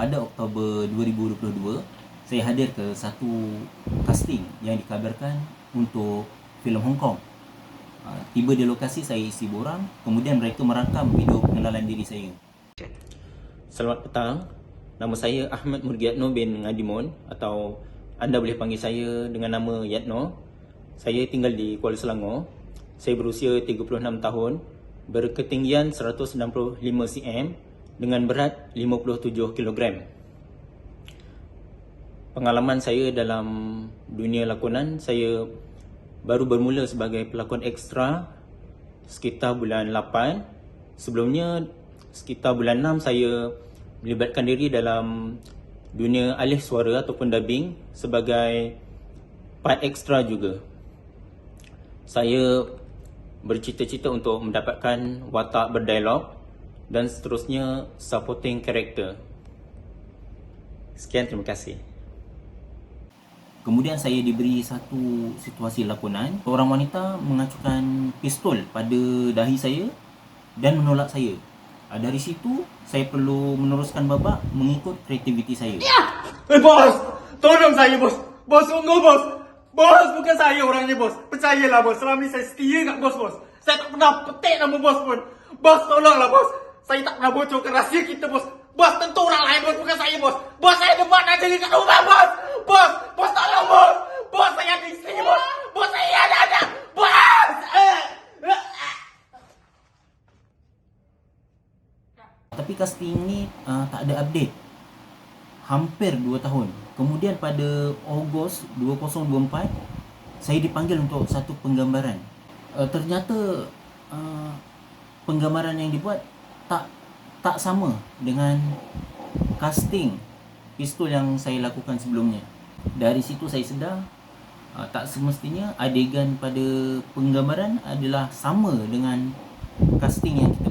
pada Oktober 2022, saya hadir ke satu casting yang dikabarkan untuk filem Hong Kong. Tiba di lokasi, saya isi borang, kemudian mereka merakam video pengenalan diri saya. Selamat petang, nama saya Ahmad Murgiatno bin Ngadimun, atau anda boleh panggil saya dengan nama Yatno. Saya tinggal di Kuala Selangor. Saya berusia 36 tahun, berketinggian 165 cm dengan berat 57 kg. Pengalaman saya dalam dunia lakonan, saya baru bermula sebagai pelakon ekstra sekitar bulan 8. Sebelumnya sekitar bulan 6 saya melibatkan diri dalam dunia alih suara ataupun dubbing sebagai part ekstra juga. Saya bercita-cita untuk mendapatkan watak berdialog dan seterusnya supporting character. Sekian, terima kasih. Kemudian saya diberi satu situasi lakonan. Seorang wanita mengacukan pistol pada dahi saya dan menolak saya. Dari situ, saya perlu meneruskan babak mengikut kreativiti saya. Bos! Tolong saya, bos! Bos, sungguh, bos! Bos, bukan saya orangnya, bos! Percayalah, bos! Selama ni saya setia kat bos, bos! Saya tak pernah petik nama bos pun! Bos, tolonglah, bos! Saya tak pernah bocorkan rahsia kita, bos! Bos, tentu orang lain, bos! Bukan saya, bos! Bos, saya debat nak jadi kat rumah, bos! Bos! Bos, tolong, bos! Bos, saya ada isteri, bos! Bos, saya ada anak! Bos! Tapi casting ni tak ada update. Hampir 2 tahun. Kemudian pada Ogos 2024, saya dipanggil untuk satu penggambaran. Ternyata penggambaran yang dibuat tak sama dengan casting pistol yang saya lakukan sebelumnya. Dari situ saya sedar tak semestinya adegan pada penggambaran adalah sama dengan casting yang kita